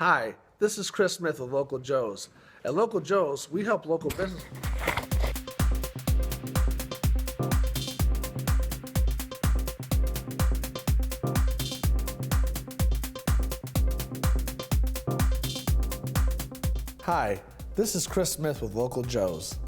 Hi, this is Chris Smith with Local Joe's. At Local Joe's, we help local business. Hi, this is Chris Smith with Local Joe's.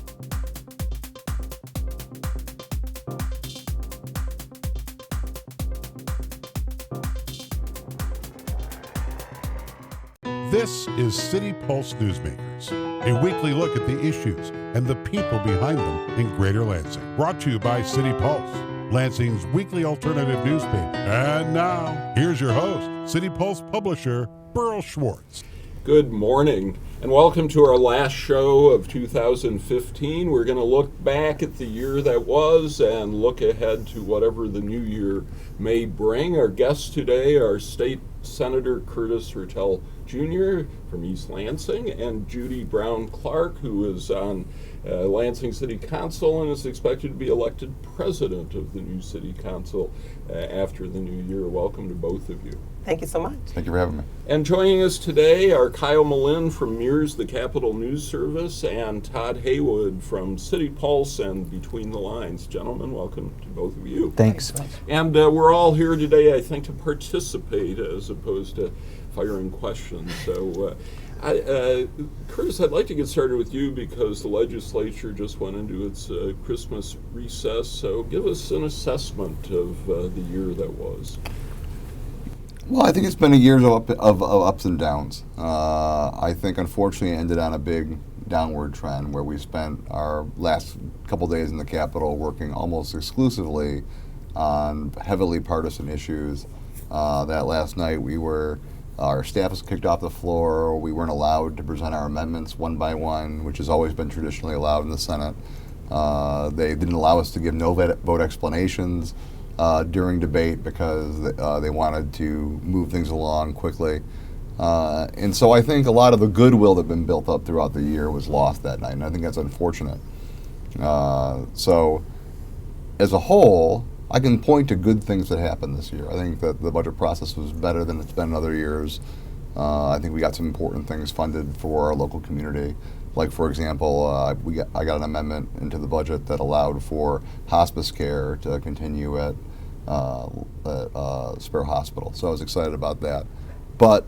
This is City Pulse Newsmakers, a weekly look at the issues and the people behind them in Greater Lansing. Brought to you by City Pulse, Lansing's weekly alternative newspaper. And now, here's your host, City Pulse publisher, Burl Schwartz. Good morning, and welcome to our last show of 2015. We're going to look back at the year that was and look ahead to whatever the new year may bring. Our guests today are State Senator Curtis Hertel Jr. from East Lansing and Judy Brown Clark, who is on Lansing City Council and is expected to be elected president of the new City Council after the new year. Welcome to both of you. Thank you so much. Thank you for having me. And joining us today are Kyle Malin from Mears, the Capital News Service, and Todd Haywood from City Pulse and Between the Lines. Gentlemen, welcome to both of you. Thanks. And we're all here today, I think, to participate as opposed to firing questions. So, Curtis, I'd like to get started with you because the legislature just went into its Christmas recess. So give us an assessment of the year that was. Well, I think it's been a year of ups and downs. I think, unfortunately, it ended on a big downward trend where we spent our last couple days in the Capitol working almost exclusively on heavily partisan issues. That last night our staff was kicked off the floor. We weren't allowed to present our amendments one by one, which has always been traditionally allowed in the Senate. They didn't allow us to give no vote explanations during debate because they wanted to move things along quickly. And so I think a lot of the goodwill that had been built up throughout the year was lost that night, and I think that's unfortunate. So as a whole, I can point to good things that happened this year. I think that the budget process was better than it's been in other years. I think we got some important things funded for our local community. Like, for example, I got an amendment into the budget that allowed for hospice care to continue at Sparrow Hospital. So I was excited about that. But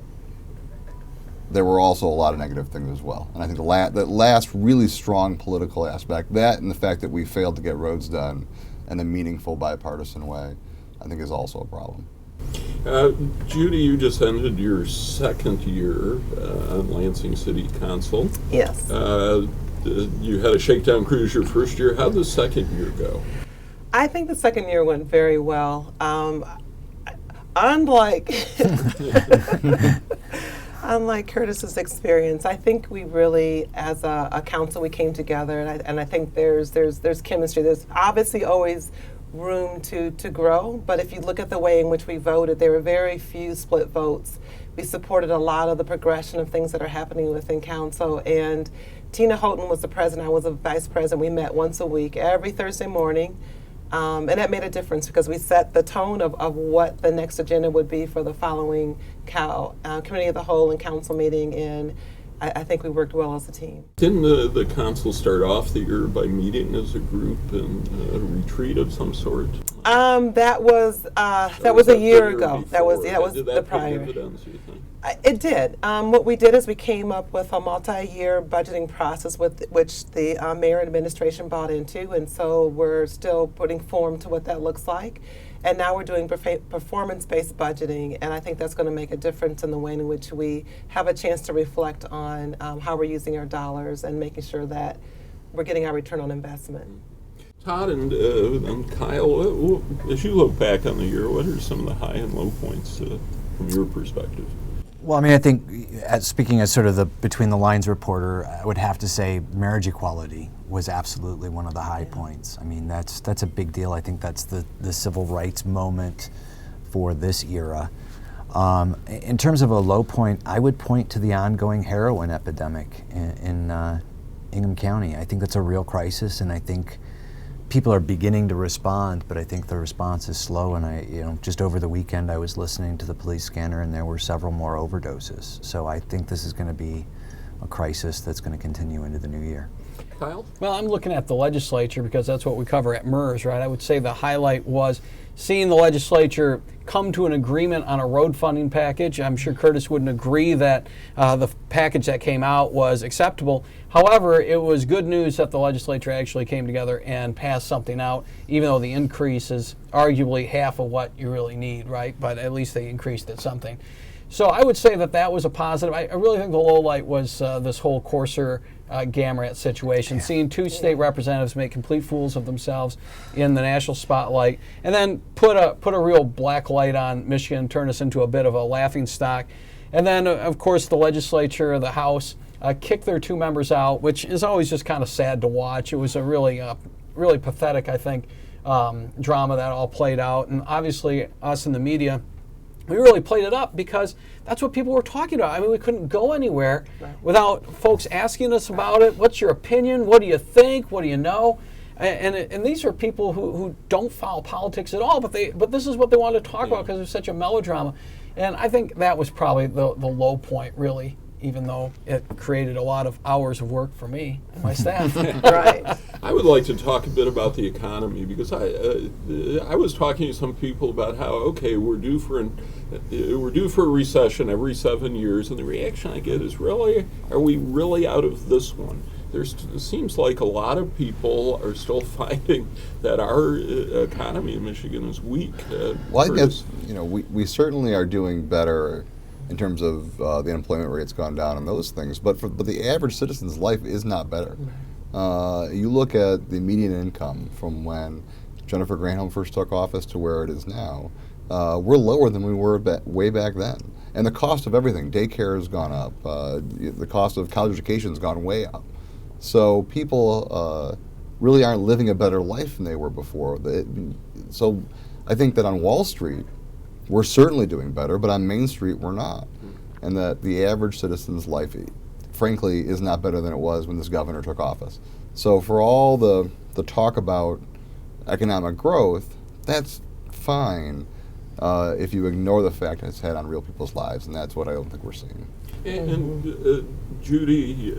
there were also a lot of negative things as well. And I think the last really strong political aspect, that and the fact that we failed to get roads done in a meaningful bipartisan way, I think is also a problem. Judy, you just ended your second year on Lansing City Council. Yes. You had a shakedown cruise your first year. How'd the second year go? I think the second year went very well. Unlike Curtis's experience, I think we really, as a council, we came together, and I think there's chemistry. There's obviously always room to grow, but if you look at the way in which we voted, there were very few split votes. We supported a lot of the progression of things that are happening within council, and Tina Houghton was the president, I was the vice president. We met once a week, every Thursday morning, and that made a difference because we set the tone of what the next agenda would be for the following committee of the whole and council meeting, and I think we worked well as a team. Didn't the council start off the year by meeting as a group in a retreat of some sort? That was a year ago. That was the prior. Did that pay dividends, you think? It did. What we did is we came up with a multi-year budgeting process which the mayor and administration bought into, and so we're still putting form to what that looks like. And now we're doing performance-based budgeting, and I think that's going to make a difference in the way in which we have a chance to reflect on how we're using our dollars and making sure that we're getting our return on investment. Todd and Kyle, as you look back on the year, what are some of the high and low points from your perspective? Well, I mean, I think, speaking as sort of the Between the Lines reporter, I would have to say marriage equality was absolutely one of the high points. I mean, that's a big deal. I think that's the civil rights moment for this era. In terms of a low point, I would point to the ongoing heroin epidemic in Ingham County. I think that's a real crisis, and I think people are beginning to respond, but I think the response is slow. And just over the weekend, I was listening to the police scanner, and there were several more overdoses. So I think this is going to be a crisis that's going to continue into the new year. Kyle? Well, I'm looking at the legislature because that's what we cover at MERS, right? I would say the highlight was seeing the legislature come to an agreement on a road funding package. I'm sure Curtis wouldn't agree that the package that came out was acceptable. However, it was good news that the legislature actually came together and passed something out, even though the increase is arguably half of what you really need, right? But at least they increased it something. So I would say that that was a positive. I really think the low light was this whole Courser Gamrat situation, seeing two state representatives make complete fools of themselves in the national spotlight, and then put a real black light on Michigan, turn us into a bit of a laughing stock. And then, of course, the legislature, the House, kicked their two members out, which is always just kind of sad to watch. It was a really pathetic, I think, drama that all played out. And obviously, us in the media, we really played it up because that's what people were talking about. I mean, we couldn't go anywhere without folks asking us about it. What's your opinion? What do you think? What do you know? And these are people who don't follow politics at all, but this is what they wanted to talk about because it was such a melodrama. And I think that was probably the low point, really, even though it created a lot of hours of work for me and my staff. Right. I would like to talk a bit about the economy because I was talking to some people about how we're due for a recession every 7 years, and the reaction I get is, really, are we really out of this one? It seems like a lot of people are still finding that our economy in Michigan is weak. Well, I guess we certainly are doing better in terms of the unemployment rate's gone down and those things, but the average citizen's life is not better. You look at the median income from when Jennifer Granholm first took office to where it is now, we're lower than we were way back then. And the cost of everything, daycare has gone up, the cost of college education has gone way up. So people really aren't living a better life than they were before. So I think that on Wall Street, we're certainly doing better, but on Main Street, we're not. And that the average citizen's life, frankly, is not better than it was when this governor took office. So for all the talk about economic growth, that's fine if you ignore the fact that it's had on real people's lives, and that's what I don't think we're seeing. And Judy,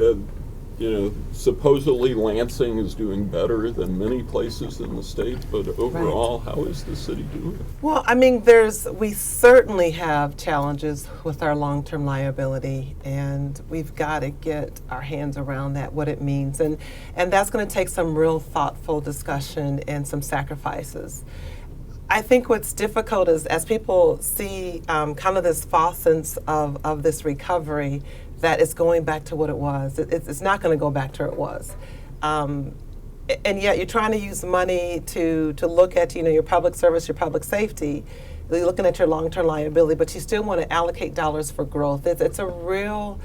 supposedly Lansing is doing better than many places in the state, but overall, how is the city doing? Well, I mean, we certainly have challenges with our long-term liability, and we've got to get our hands around that, what it means, and that's going to take some real thoughtful discussion and some sacrifices. I think what's difficult is as people see kind of this false sense of this recovery, that it's going back to what it was. It's not going to go back to where it was. And yet you're trying to use money to look at your public service, your public safety. You're looking at your long-term liability, but you still want to allocate dollars for growth. It's a real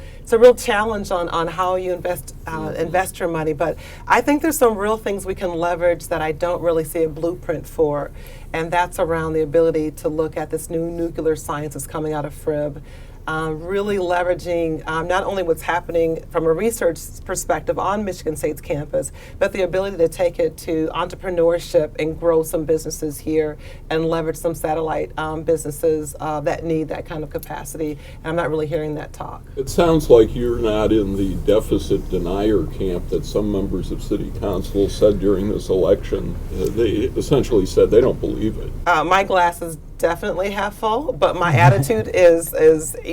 challenge on how you invest your money. But I think there's some real things we can leverage that I don't really see a blueprint for, and that's around the ability to look at this new nuclear science that's coming out of FRIB. Really leveraging not only what's happening from a research perspective on Michigan State's campus, but the ability to take it to entrepreneurship and grow some businesses here and leverage some satellite businesses that need that kind of capacity. And I'm not really hearing that talk. It sounds like you're not in the deficit denier camp that some members of City Council said during this election. They essentially said they don't believe it. My glass is definitely half full, but my attitude is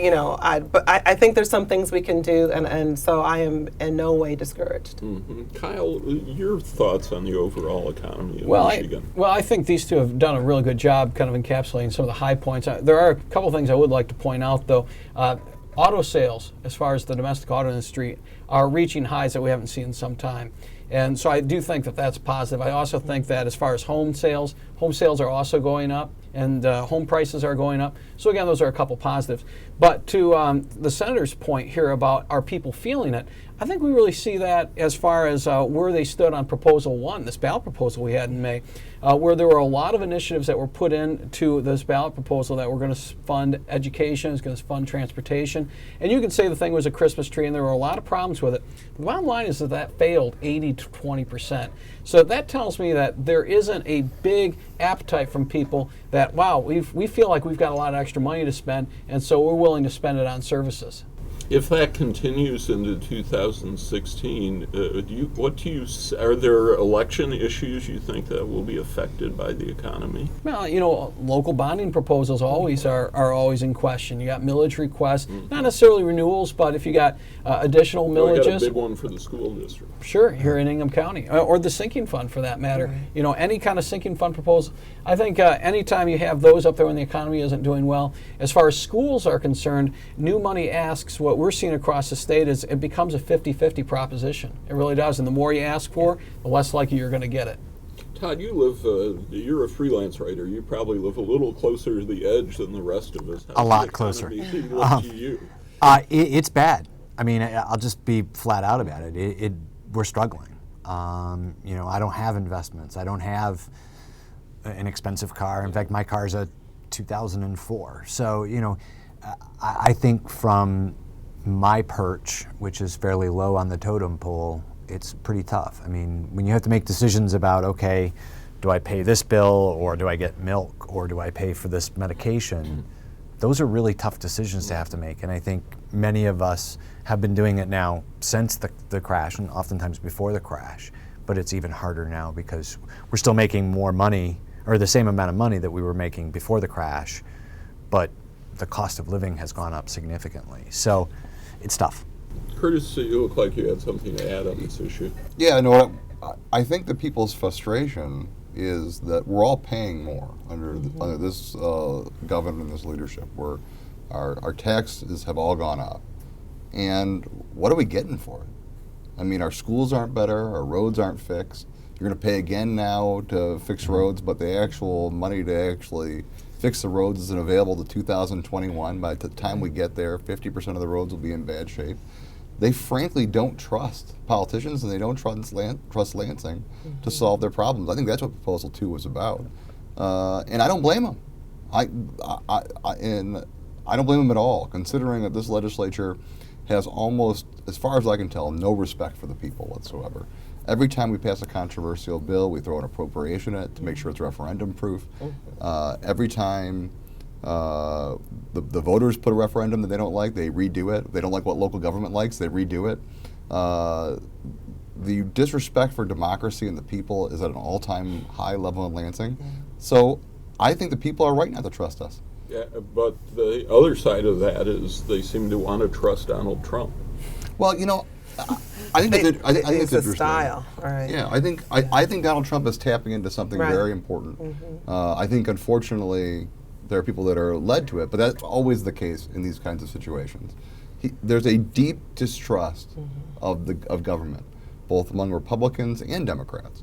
I think there's some things we can do, and so I am in no way discouraged. Mm-hmm. Kyle, your thoughts on the overall economy of Michigan? I think these two have done a really good job kind of encapsulating some of the high points. There are a couple things I would like to point out, though. Auto sales, as far as the domestic auto industry, are reaching highs that we haven't seen in some time. And so I do think that that's positive. I also think that as far as home sales are also going up, and home prices are going up. So again, those are a couple positives. But to the senator's point here about are people feeling it, I think we really see that as far as where they stood on Proposal 1, this ballot proposal we had in May, where there were a lot of initiatives that were put into this ballot proposal that were going to fund education, is going to fund transportation. And you could say the thing was a Christmas tree, and there were a lot of problems with it. The bottom line is that failed 80 to 20%. So that tells me that there isn't a big appetite from people that, wow, we feel like we've got a lot of extra money to spend, and so we're willing to spend it on services. If that continues into 2016, are there election issues you think that will be affected by the economy? Well, local bonding proposals always are always in question. You got millage requests, not necessarily renewals, but if you got additional millages. We got a big one for the school district. Sure, here in Ingham County, or the sinking fund for that matter. Right. Any kind of sinking fund proposal. I think anytime you have those up there when the economy isn't doing well, as far as schools are concerned, new money asks, what we're seeing across the state is it becomes a 50-50 proposition. It really does, and the more you ask for, the less likely you're going to get it. Todd, you're a freelance writer. You probably live a little closer to the edge than the rest of us. A lot closer. To you? It's bad. I mean, I'll just be flat out about it. We're struggling. I don't have investments. I don't have an expensive car. In fact, my car's a 2004. So, I think from my perch, which is fairly low on the totem pole, it's pretty tough. I mean, when you have to make decisions about, okay, do I pay this bill, or do I get milk, or do I pay for this medication, those are really tough decisions to have to make. And I think many of us have been doing it now since the crash, and oftentimes before the crash. But it's even harder now because we're still making more money, or the same amount of money that we were making before the crash, but the cost of living has gone up significantly. So it's tough. Curtis, you look like you had something to add on this issue. Yeah, no, I think the people's frustration is that we're all paying more under this government and this leadership, where our taxes have all gone up. And what are we getting for it? I mean, our schools aren't better, our roads aren't fixed. You're going to pay again now to fix roads, but the actual money to actually fix the roads isn't available to 2021. By the time we get there, 50% of the roads will be in bad shape. They frankly don't trust politicians, and they don't trust Lansing to solve their problems. I think that's what Proposal 2 was about. And I don't blame them. I don't blame them at all, considering that this legislature has almost, as far as I can tell, no respect for the people whatsoever. Every time we pass a controversial bill, we throw an appropriation at it to make sure it's referendum proof. Every time the voters put a referendum that they don't like, they redo it. If they don't like what local government likes, they redo it. The disrespect for democracy and the people is at an all-time high level in Lansing. So I think the people are right not to trust us. Yeah, but the other side of that is they seem to want to trust Donald Trump. Well, I think it's interesting. Style, right? Yeah, I think Donald Trump is tapping into something very important. I think, unfortunately, there are people that are led to it, but that's always the case in these kinds of situations. There's a deep distrust of government, both among Republicans and Democrats.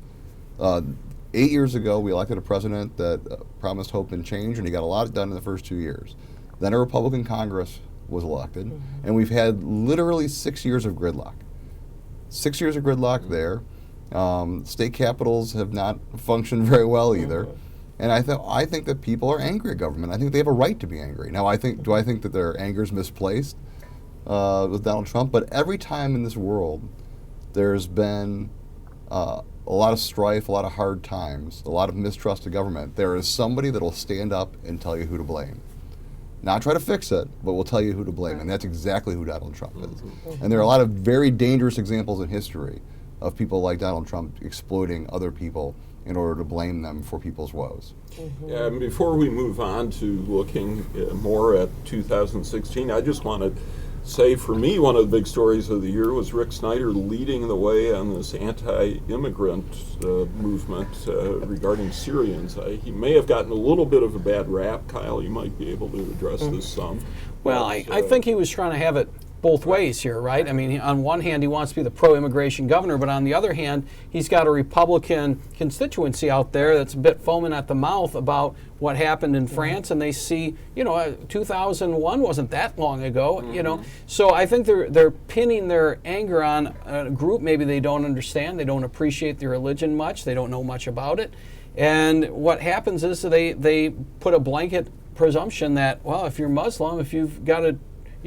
8 years ago, we elected a president that promised hope and change, and he got a lot done in the first 2 years. Then a Republican Congress was elected, and we've had literally 6 years of gridlock. 6 years of gridlock there. State capitals have not functioned very well either. And I think that people are angry at government. I think they have a right to be angry. Now, do I think that their anger is misplaced with Donald Trump? But every time in this world there's been a lot of strife, a lot of hard times, a lot of mistrust of government, there is somebody that will stand up and tell you who to blame. Not try to fix it, but will tell you who to blame. And that's exactly who Donald Trump is. And there are a lot of very dangerous examples in history of people like Donald Trump exploiting other people in order to blame them for people's woes. Yeah, and before we move on to looking more at 2016, I just want to say, for me, one of the big stories of the year was Rick Snyder leading the way on this anti-immigrant movement regarding Syrians. He may have gotten a little bit of a bad rap. Kyle, you might be able to address this some. Well, I think he was trying to have it both ways here, right? I mean, on one hand, he wants to be the pro-immigration governor, but on the other hand, he's got a Republican constituency out there that's a bit foaming at the mouth about what happened in France, and they see, 2001 wasn't that long ago, So I think they're pinning their anger on a group maybe they don't understand, they don't appreciate the religion much, they don't know much about it, and what happens is they put a blanket presumption that, well, if you're Muslim, if you've got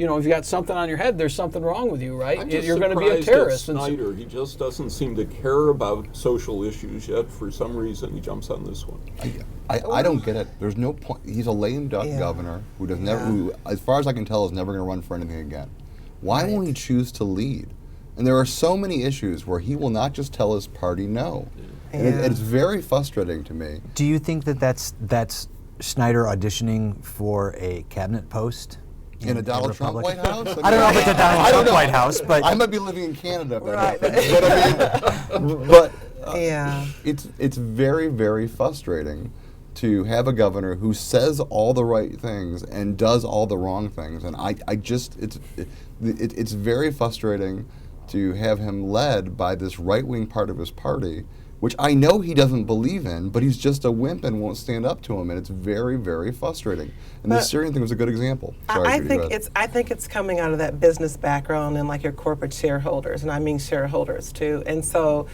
if you've got something on your head, there's something wrong with you, right? I'm just You're going to be a surprised terrorist. at Snyder. He just doesn't seem to care about social issues yet. For some reason, he jumps on this one. I don't get it. There's no point. He's a lame duck governor who does never, who, as far as I can tell, is never going to run for anything again. Why won't he choose to lead? And there are so many issues where he will not just tell his party no. And it's very frustrating to me. Do you think that that's Snyder auditioning for a cabinet post? In a Donald Trump White House? I don't know if it's a Donald Trump White House, but I might be living in Canada if Right. that happens. But it's very, very frustrating to have a governor who says all the right things and does all the wrong things. And it's very frustrating to have him led by this right-wing part of his party, which I know he doesn't believe in, but he's just a wimp and won't stand up to him, and it's very, very frustrating. And the Syrian thing was a good example. Sorry, I Judy, think it's coming out of that business background and like your corporate shareholders, and I mean shareholders too. And so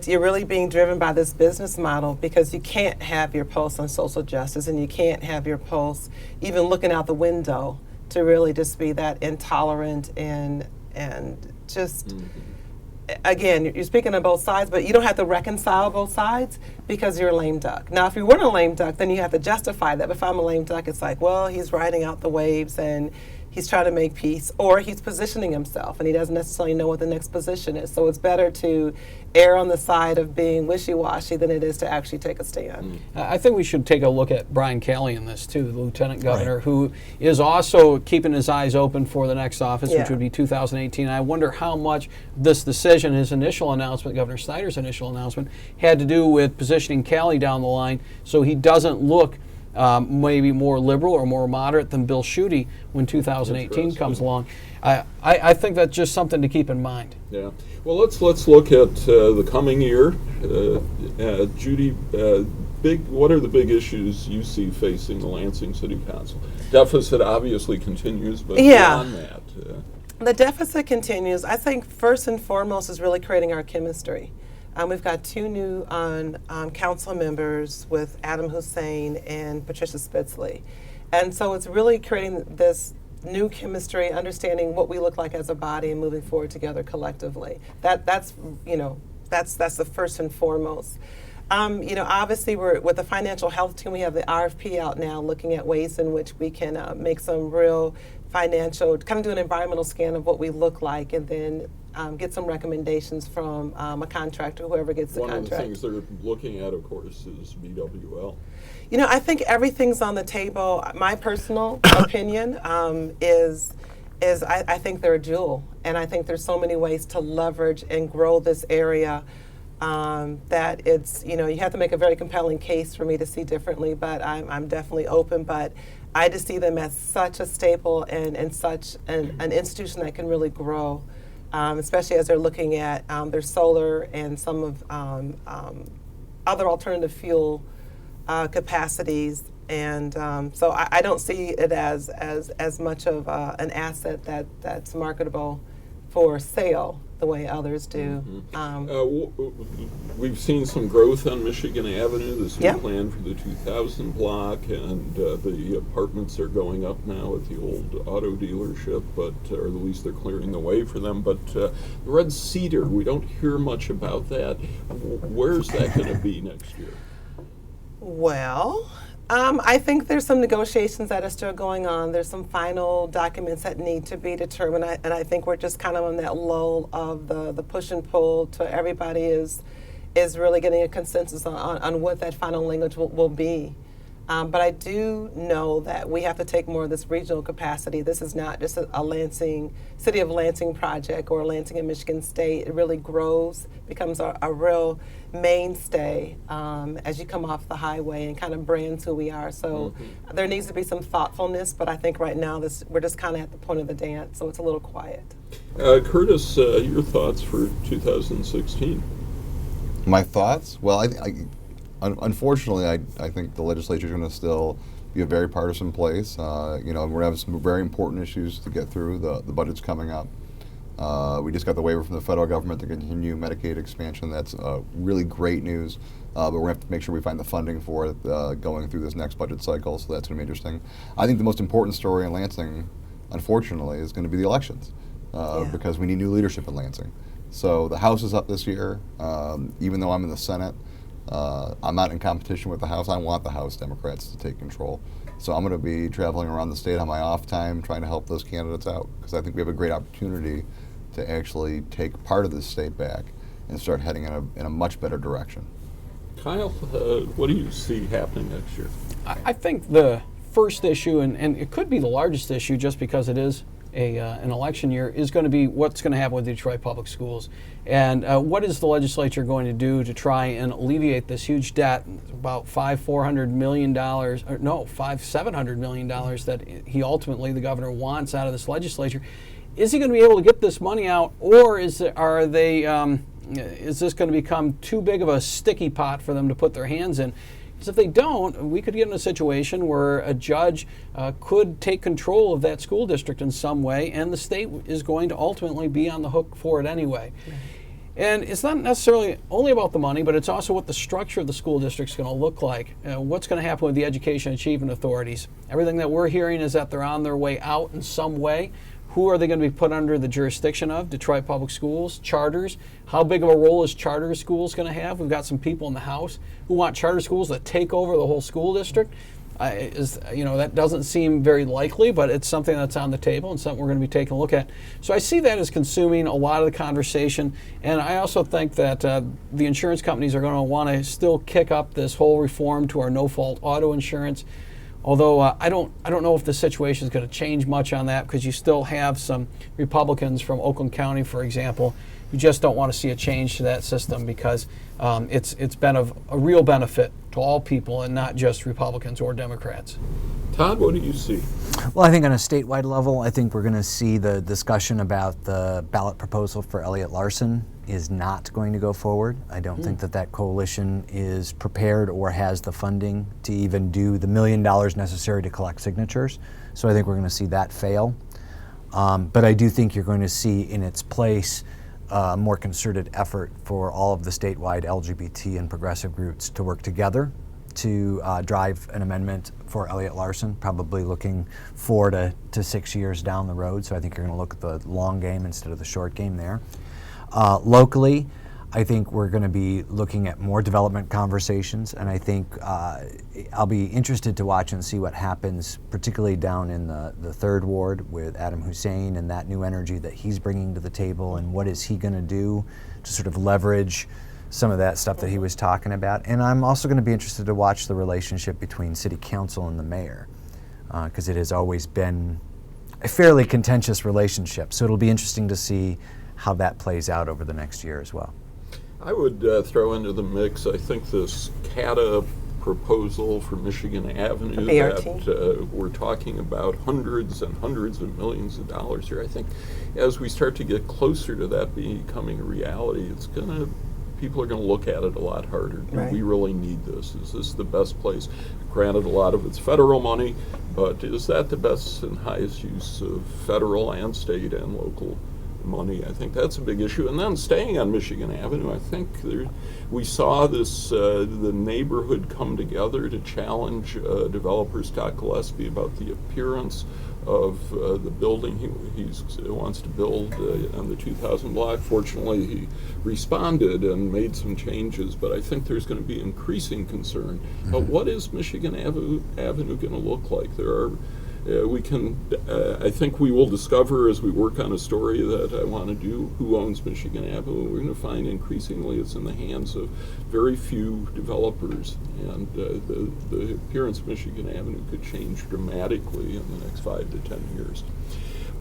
you're really being driven by this business model because you can't have your pulse on social justice, and you can't have your pulse even looking out the window to really just be that intolerant and just. Again, you're speaking on both sides, but you don't have to reconcile both sides because you're a lame duck. Now, if you weren't a lame duck, then you have to justify that. But if I'm a lame duck, it's like, well, he's riding out the waves and he's trying to make peace, or he's positioning himself and he doesn't necessarily know what the next position is. So it's better to err on the side of being wishy-washy than it is to actually take a stand. I think we should take a look at Brian Kelly in this too, the lieutenant governor, who is also keeping his eyes open for the next office, which would be 2018. I wonder how much this decision, his initial announcement, Governor Snyder's initial announcement, had to do with positioning Kelly down the line so he doesn't look maybe more liberal or more moderate than Bill Schuette when 2018 comes along. I think that's just something to keep in mind. Yeah. Well, let's look at the coming year. Judy, what are the big issues you see facing the Lansing City Council? Deficit obviously continues, but beyond that. The deficit continues. I think first and foremost is really creating our chemistry. We've got two new council members with Adam Hussein and Patricia Spitzley. And so it's really creating this new chemistry, understanding what we look like as a body and moving forward together collectively. That's the first and foremost. Obviously we're with the financial health team, we have the RFP out now looking at ways in which we can make some real financial, kind of do an environmental scan of what we look like, and then get some recommendations from a contractor, whoever gets the contract. One of the things they're looking at, of course, is BWL. I think everything's on the table. My personal opinion is I think they're a jewel, and I think there's so many ways to leverage and grow this area that it's, you have to make a very compelling case for me to see differently, but I'm definitely open. But I just see them as such a staple and such an institution that can really grow, especially as they're looking at their solar and some of other alternative fuel capacities. And so I don't see it as much of an asset that's marketable for sale the way others do. We've seen some growth on Michigan Avenue, this new plan for the 2000 block, and the apartments are going up now at the old auto dealership, or at least they're clearing the way for them. But the Red Cedar, we don't hear much about that. Where's that going to be next year? Well, I think there's some negotiations that are still going on. There's some final documents that need to be determined, and I think we're just kind of on that lull of the push and pull to everybody is really getting a consensus on what that final language will be. But I do know that we have to take more of this regional capacity. This is not just a Lansing, City of Lansing project or Lansing and Michigan State. It really grows, becomes a real mainstay as you come off the highway and kind of brands who we are. So there needs to be some thoughtfulness, but I think right now we're just kind of at the point of the dance, so it's a little quiet. Curtis, your thoughts for 2016? My thoughts? Well, unfortunately, I think the legislature is going to still be a very partisan place. We're going to have some very important issues to get through. The budget's coming up. We just got the waiver from the federal government to continue Medicaid expansion. That's really great news. But we're going to have to make sure we find the funding for it going through this next budget cycle, so that's going to be interesting. I think the most important story in Lansing, unfortunately, is going to be the elections because we need new leadership in Lansing. So the House is up this year. Even though I'm in the Senate, I'm not in competition with the House. I want the House Democrats to take control. So I'm going to be traveling around the state on my off time trying to help those candidates out because I think we have a great opportunity to actually take part of this state back and start heading in a much better direction. Kyle, what do you see happening next year? I think the first issue, and it could be the largest issue just because it is an election year, is going to be what's going to happen with Detroit Public Schools. And what is the legislature going to do to try and alleviate this huge debt, about $700 million that he ultimately, the governor, wants out of this legislature? Is he going to be able to get this money out, or is this going to become too big of a sticky pot for them to put their hands in? Because if they don't, we could get in a situation where a judge could take control of that school district in some way, and the state is going to ultimately be on the hook for it anyway. And it's not necessarily only about the money, but it's also what the structure of the school district is going to look like. What's going to happen with the education achievement authorities? Everything that we're hearing is that they're on their way out in some way. Who are they going to be put under the jurisdiction of? Detroit Public Schools, charters. How big of a role is charter schools going to have? We've got some people in the House who want charter schools to take over the whole school district. That doesn't seem very likely, but it's something that's on the table and something we're going to be taking a look at. So I see that as consuming a lot of the conversation, and I also think that the insurance companies are going to want to still kick up this whole reform to our no-fault auto insurance. Although I don't know if the situation is going to change much on that because you still have some Republicans from Oakland County, for example, who just don't want to see a change to that system because it's been of a real benefit to all people and not just Republicans or Democrats. Todd, what do you see? Well, I think on a statewide level, I think we're going to see the discussion about the ballot proposal for Elliott Larson is not going to go forward. I don't think that coalition is prepared or has the funding to even do the $1 million necessary to collect signatures. So I think we're going to see that fail. But I do think you're going to see in its place a more concerted effort for all of the statewide LGBT and progressive groups to work together to drive an amendment for Elliott Larson, probably looking 4 to 6 years down the road. So I think you're going to look at the long game instead of the short game there. Locally, I think we're going to be looking at more development conversations, and I think I'll be interested to watch and see what happens, particularly down in the 3rd Ward with Adam Hussein and that new energy that he's bringing to the table, and what is he going to do to sort of leverage some of that stuff that he was talking about. And I'm also going to be interested to watch the relationship between City Council and the mayor, because it has always been a fairly contentious relationship. So it'll be interesting to see how that plays out over the next year as well. I would throw into the mix, I think this CATA proposal for Michigan Avenue that we're talking about hundreds and hundreds of millions of dollars here. I think as we start to get closer to that becoming a reality, people are going to look at it a lot harder. Do we really need this? Is this the best place? Granted, a lot of it's federal money, but is that the best and highest use of federal and state and local money? I think that's a big issue. And then staying on Michigan Avenue, I think we saw this, the neighborhood come together to challenge developer Scott Gillespie about the appearance of the building he wants to build on the 2000 block. Fortunately, he responded and made some changes, but I think there's going to be increasing concern. But what is Michigan Avenue going to look like? There are we can, I think we will discover as we work on a story that I want to do, who owns Michigan Avenue. We're going to find increasingly it's in the hands of very few developers, and the appearance of Michigan Avenue could change dramatically in the next 5 to 10 years.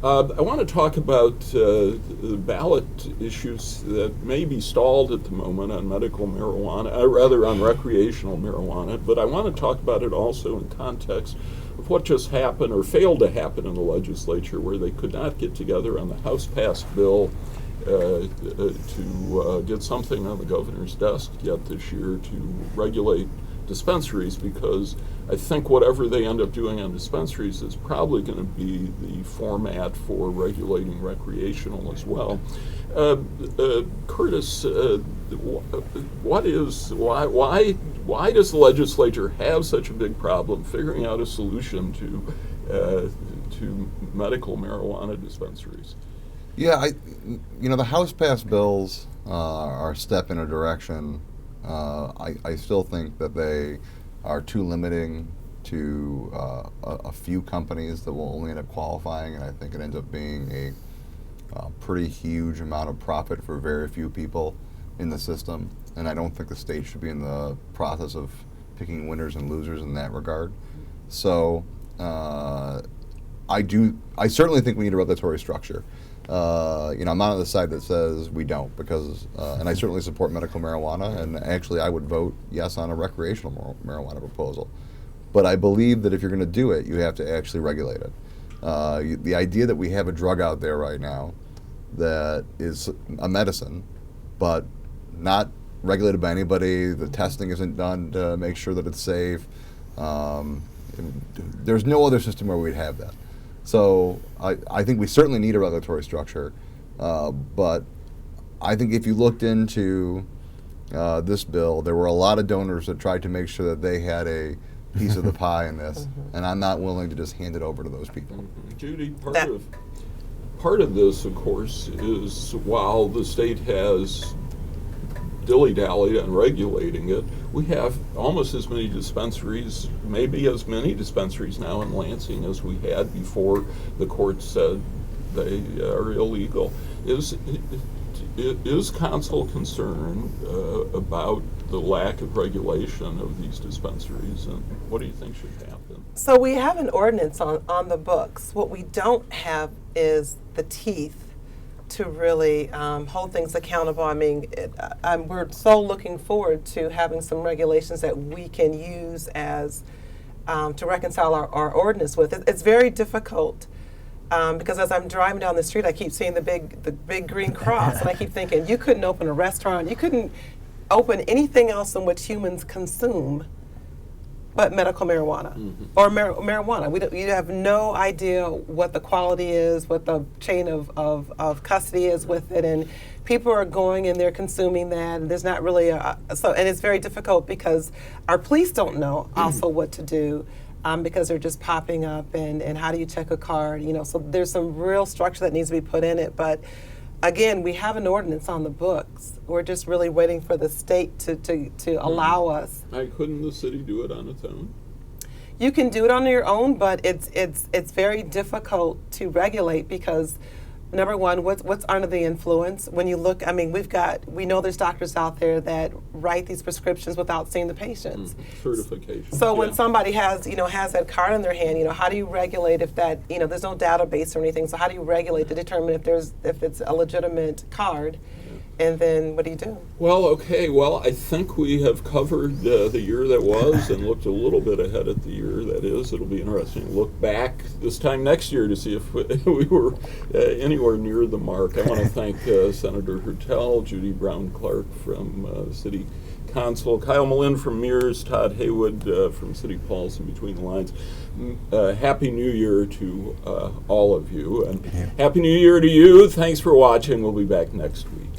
I want to talk about the ballot issues that may be stalled at the moment on medical marijuana, rather on recreational marijuana, but I want to talk about it also in context of what just happened or failed to happen in the legislature, where they could not get together on the House-passed bill to get something on the governor's desk yet this year to regulate dispensaries, because I think whatever they end up doing on dispensaries is probably going to be the format for regulating recreational as well. Curtis, why does the legislature have such a big problem figuring out a solution to medical marijuana dispensaries? Yeah, the House passed bills are a step in a direction. I still think that they are too limiting to a few companies that will only end up qualifying, and I think it ends up being a pretty huge amount of profit for very few people in the system. And I don't think the state should be in the process of picking winners and losers in that regard. So I certainly think we need a regulatory structure. I'm not on the side that says we don't, because, and I certainly support medical marijuana, and actually I would vote yes on a recreational marijuana proposal. But I believe that if you're going to do it, you have to actually regulate it. The idea that we have a drug out there right now that is a medicine, but not regulated by anybody, the testing isn't done to make sure that it's safe. There's no other system where we'd have that. So I think we certainly need a regulatory structure, but I think if you looked into this bill, there were a lot of donors that tried to make sure that they had a piece of the pie in this, and I'm not willing to just hand it over to those people. Judy, part of this, of course, is while the state has dilly-dallied on regulating it, we have almost as many dispensaries, maybe as many dispensaries now in Lansing as we had before the court said they are illegal. Is council concerned about the lack of regulation of these dispensaries, and what do you think should happen? So we have an ordinance on the books. What we don't have is the teeth to really hold things accountable. I mean, we're so looking forward to having some regulations that we can use as to reconcile our ordinance with. It's very difficult because as I'm driving down the street, I keep seeing the big green cross, and I keep thinking, you couldn't open a restaurant, you couldn't open anything else in which humans consume but medical marijuana or marijuana. You have no idea what the quality is, what the chain of custody is with it, and people are going and they're consuming that, and there's not really and it's very difficult because our police don't know also what to do because they're just popping up, and how do you check a card, so there's some real structure that needs to be put in it, but again, we have an ordinance on the books. We're just really waiting for the state to allow us. Couldn't the city do it on its own? You can do it on your own, but it's very difficult to regulate because, number one, what's under the influence? When you look, we know there's doctors out there that write these prescriptions without seing the patients. Certification. So when somebody has that card in their hand, how do you regulate if that, there's no database or anything, so how do you regulate to determine if it's a legitimate card? And then what do you do? Well, okay. Well, I think we have covered the year that was and looked a little bit ahead at the year that is. It'll be interesting to look back this time next year to see if we were anywhere near the mark. I want to thank Senator Hertel, Judy Brown-Clark from City Council, Kyle Malin from Mears, Todd Haywood from City Pulse and Between the Lines. Happy New Year to all of you, and Happy New Year to you. Thanks for watching. We'll be back next week.